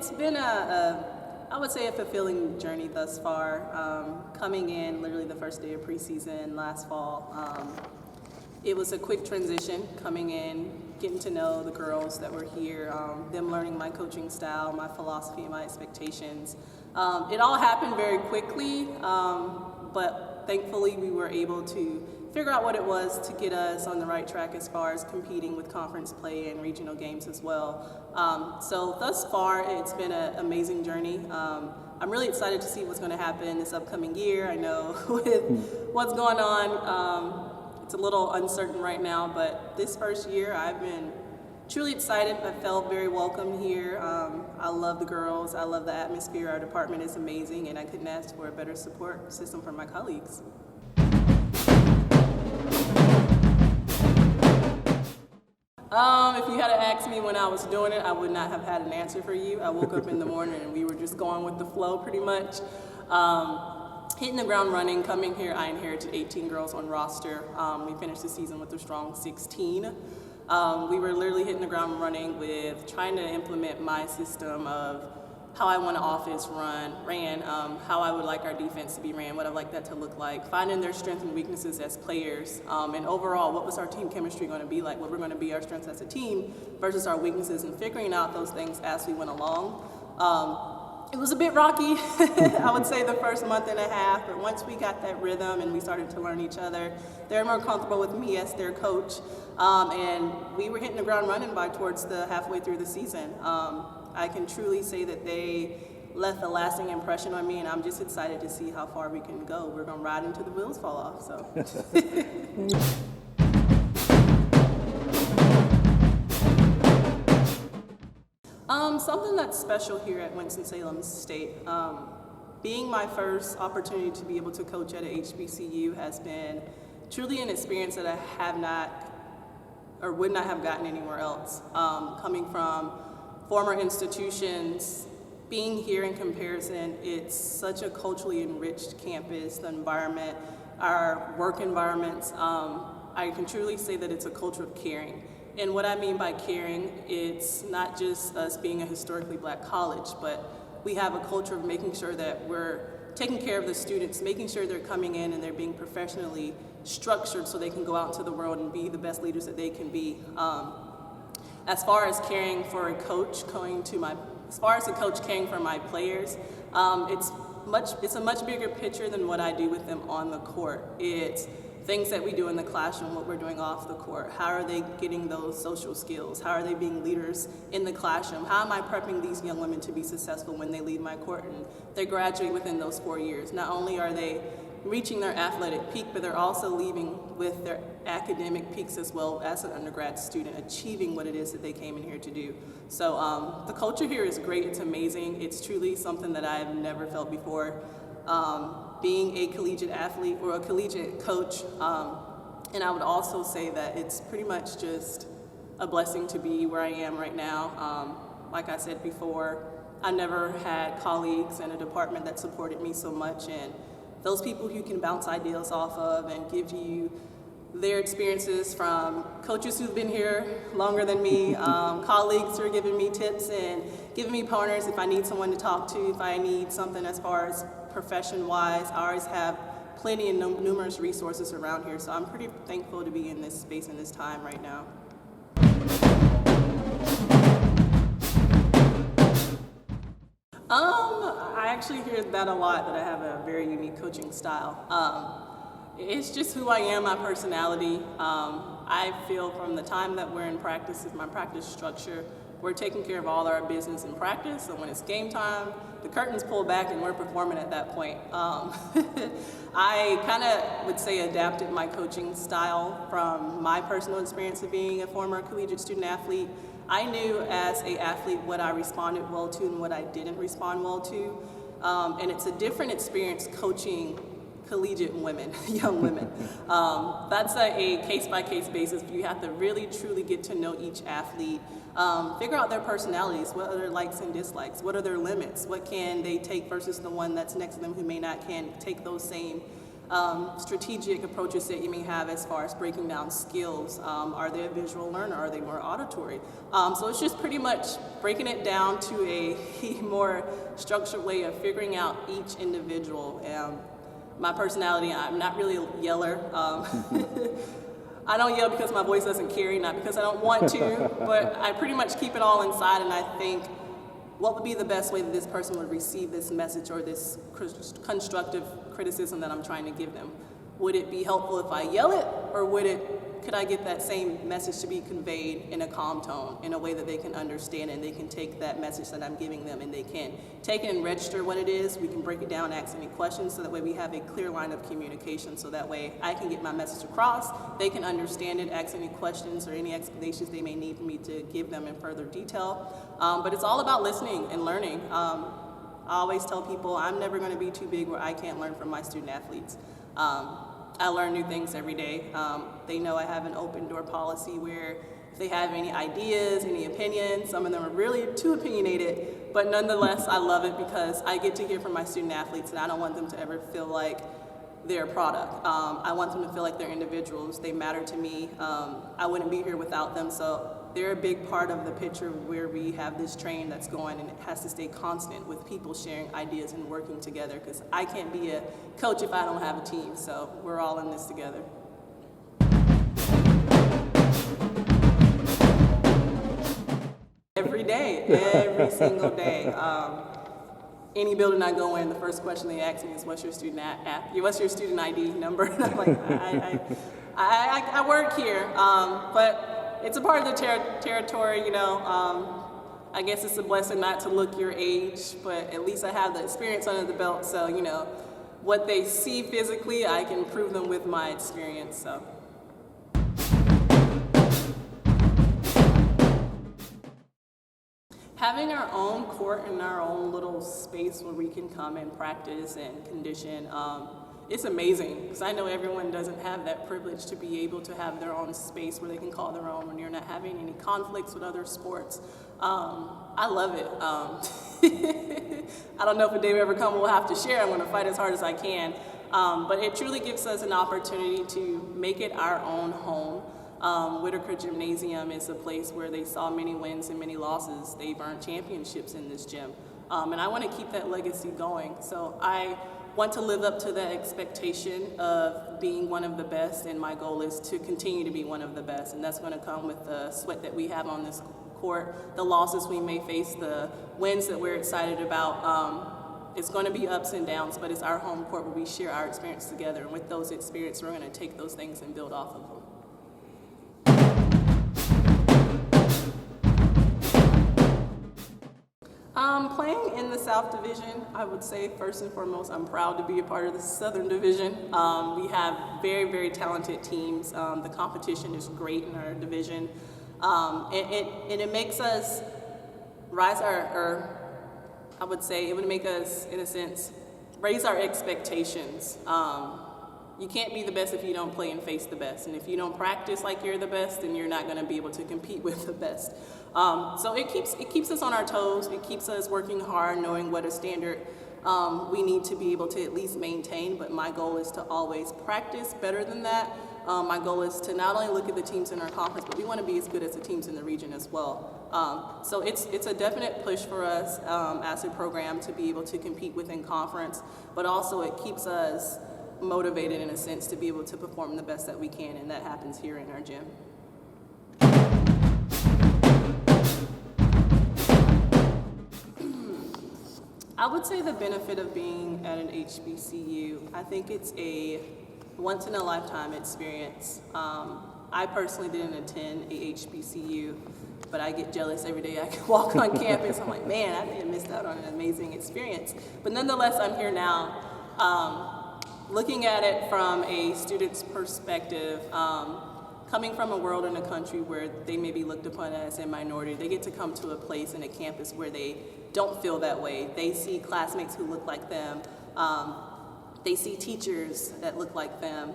it's been I would say a fulfilling journey thus far. Coming in literally the first day of preseason last fall, it was a quick transition coming in, getting to know the girls that were here, them learning my coaching style, my philosophy, and my expectations. It all happened very quickly, but thankfully we were able to figure out what it was to get us on the right track as far as competing with conference play and regional games as well. So thus far, it's been an amazing journey. I'm really excited to see what's going to happen this upcoming year. I know with what's going on, it's a little uncertain right now, but this first year I've been truly excited. I felt very welcome here. I love the girls. I love the atmosphere. Our department is amazing, and I couldn't ask for a better support system from my colleagues. If you had asked me when I was doing it, I would not have had an answer for you. I woke up in the morning and we were just going with the flow pretty much. Hitting the ground running, coming here, I inherited 18 girls on roster. We finished the season with a strong 16. We were literally hitting the ground running with trying to implement my system of how I want an offense ran, how I would like our defense to be ran, what I'd like that to look like, finding their strengths and weaknesses as players, and overall, what was our team chemistry going to be like, what we're going to be our strengths as a team versus our weaknesses, and figuring out those things as we went along. It was a bit rocky, I would say the first month and a half, but once we got that rhythm and we started to learn each other, they were more comfortable with me as their coach, and we were hitting the ground running by towards the halfway through the season. I can truly say that they left a lasting impression on me, and I'm just excited to see how far we can go. We're going to ride until the wheels fall off. So. Something that's special here at Winston-Salem State, being my first opportunity to be able to coach at a HBCU has been truly an experience that I have not or would not have gotten anywhere else. Coming from former institutions, being here in comparison, it's such a culturally enriched campus, the environment, our work environments. I can truly say that it's a culture of caring. And what I mean by caring, it's not just us being a historically black college, but we have a culture of making sure that we're taking care of the students, making sure they're coming in and they're being professionally structured so they can go out into the world and be the best leaders that they can be. As far as caring for a coach, as far as a coach caring for my players, it's a much bigger picture than what I do with them on the court. It's things that we do in the classroom, what we're doing off the court. How are they getting those social skills? How are they being leaders in the classroom? How am I prepping these young women to be successful when they leave my court and they graduate within those 4 years? Not only are they reaching their athletic peak, but they're also leaving with their academic peaks as well as an undergrad student, achieving what it is that they came in here to do. So the culture here is great, it's amazing. It's truly something that I've never felt before. Being a collegiate athlete or a collegiate coach, and I would also say that it's pretty much just a blessing to be where I am right now. Like I said before, I never had colleagues in a department that supported me so much, and those people who can bounce ideas off of and give you their experiences from coaches who've been here longer than me, colleagues who are giving me tips and giving me partners if I need someone to talk to, if I need something as far as profession-wise. I always have plenty and numerous resources around here, so I'm pretty thankful to be in this space and this time right now. I actually hear that a lot, that I have a very unique coaching style. It's just who I am, my personality. I feel from the time that we're in practice, is my practice structure, we're taking care of all our business in practice, so when it's game time, the curtains pull back and we're performing at that point. I kind of would say adapted my coaching style from my personal experience of being a former collegiate student athlete. I knew as an athlete what I responded well to and what I didn't respond well to. And it's a different experience coaching collegiate women, young women. That's a case-by-case basis. You have to really, truly get to know each athlete, figure out their personalities, what are their likes and dislikes, what are their limits, what can they take versus the one that's next to them who may not can take those same strategic approaches that you may have as far as breaking down skills. Are they a visual learner? Are they more auditory? So it's just pretty much breaking it down to a more structured way of figuring out each individual. My personality, I'm not really a yeller. I don't yell because my voice doesn't carry, not because I don't want to, but I pretty much keep it all inside, and I think what would be the best way that this person would receive this message or this constructive criticism that I'm trying to give them? Would it be helpful if I yell it, or could I get that same message to be conveyed in a calm tone, in a way that they can understand and they can take that message that I'm giving them and they can take it and register what it is. We can break it down, ask any questions, so that way we have a clear line of communication, so that way I can get my message across, they can understand it, ask any questions or any explanations they may need for me to give them in further detail. But it's all about listening and learning. I always tell people I'm never going to be too big where I can't learn from my student athletes. I learn new things every day. They know I have an open door policy where if they have any ideas, any opinions, some of them are really too opinionated, but nonetheless, I love it because I get to hear from my student athletes, and I don't want them to ever feel like they're a product. I want them to feel like they're individuals. They matter to me. I wouldn't be here without them, so they're a big part of the picture where we have this train that's going, and it has to stay constant with people sharing ideas and working together, because I can't be a coach if I don't have a team, so we're all in this together. Every day, every single day. Any building I go in, the first question they ask me is, what's your student what's your student ID number? And I'm like, I work here, but it's a part of the territory, you know. I guess it's a blessing not to look your age, but at least I have the experience under the belt, so, you know, what they see physically, I can prove them with my experience, so. Having our own court and our own little space where we can come and practice and condition, it's amazing, because I know everyone doesn't have that privilege to be able to have their own space where they can call their own when you're not having any conflicts with other sports. I love it. I don't know if a day will ever come we'll have to share. I'm going to fight as hard as I can. But it truly gives us an opportunity to make it our own home. Whitaker Gymnasium is a place where they saw many wins and many losses. They've earned championships in this gym. And I want to keep that legacy going. So I want to live up to that expectation of being one of the best, and my goal is to continue to be one of the best, and that's going to come with the sweat that we have on this court, the losses we may face, the wins that we're excited about. It's going to be ups and downs, but it's our home court where we share our experience together, and with those experiences, we're going to take those things and build off of them. Playing in the South Division, I would say first and foremost, I'm proud to be a part of the Southern Division. We have very, very talented teams. The competition is great in our division. It makes us rise I would say it would make us, in a sense, raise our expectations. You can't be the best if you don't play and face the best. And if you don't practice like you're the best, then you're not going to be able to compete with the best. So it keeps us on our toes. It keeps us working hard, knowing what a standard we need to be able to at least maintain. But my goal is to always practice better than that. My goal is to not only look at the teams in our conference, but we want to be as good as the teams in the region as well. So it's a definite push for us as a program to be able to compete within conference, but also it keeps us motivated in a sense to be able to perform the best that we can, and that happens here in our gym. I would say the benefit of being at an HBCU, I think it's a once-in-a-lifetime experience. I personally didn't attend a HBCU, but I get jealous every day I can walk on campus. I'm like, man, I may have missed out on an amazing experience. But nonetheless, I'm here now. Looking at it from a student's perspective, coming from a world and a country where they may be looked upon as a minority, they get to come to a place and a campus where they don't feel that way. They see classmates who look like them. They see teachers that look like them.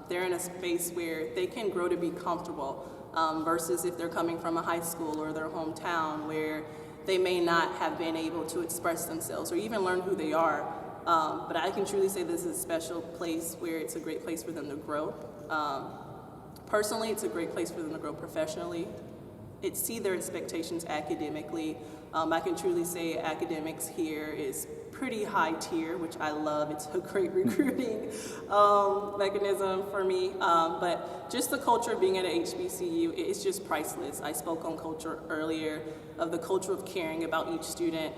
They're in a space where they can grow to be comfortable versus if they're coming from a high school or their hometown where they may not have been able to express themselves or even learn who they are. But I can truly say this is a special place where it's a great place for them to grow. Personally, it's a great place for them to grow professionally. Exceed their expectations academically. I can truly say academics here is pretty high tier, which I love. It's a great recruiting mechanism for me. But just the culture of being at a HBCU, it's just priceless. I spoke on culture earlier, of the culture of caring about each student,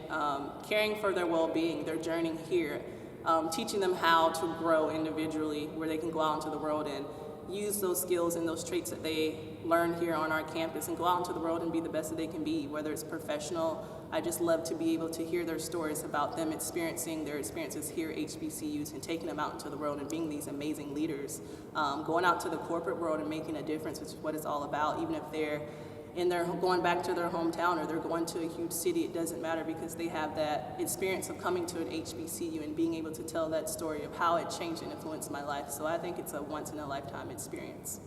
caring for their well-being, their journey here, teaching them how to grow individually, where they can go out into the world and use those skills and those traits that they learn here on our campus and go out into the world and be the best that they can be, whether it's professional. I just love to be able to hear their stories about them experiencing their experiences here at HBCUs and taking them out into the world and being these amazing leaders, going out to the corporate world and making a difference, which is what it's all about. Even if they're going back to their hometown or they're going to a huge city, it doesn't matter, because they have that experience of coming to an HBCU and being able to tell that story of how it changed and influenced my life. So I think it's a once-in-a-lifetime experience.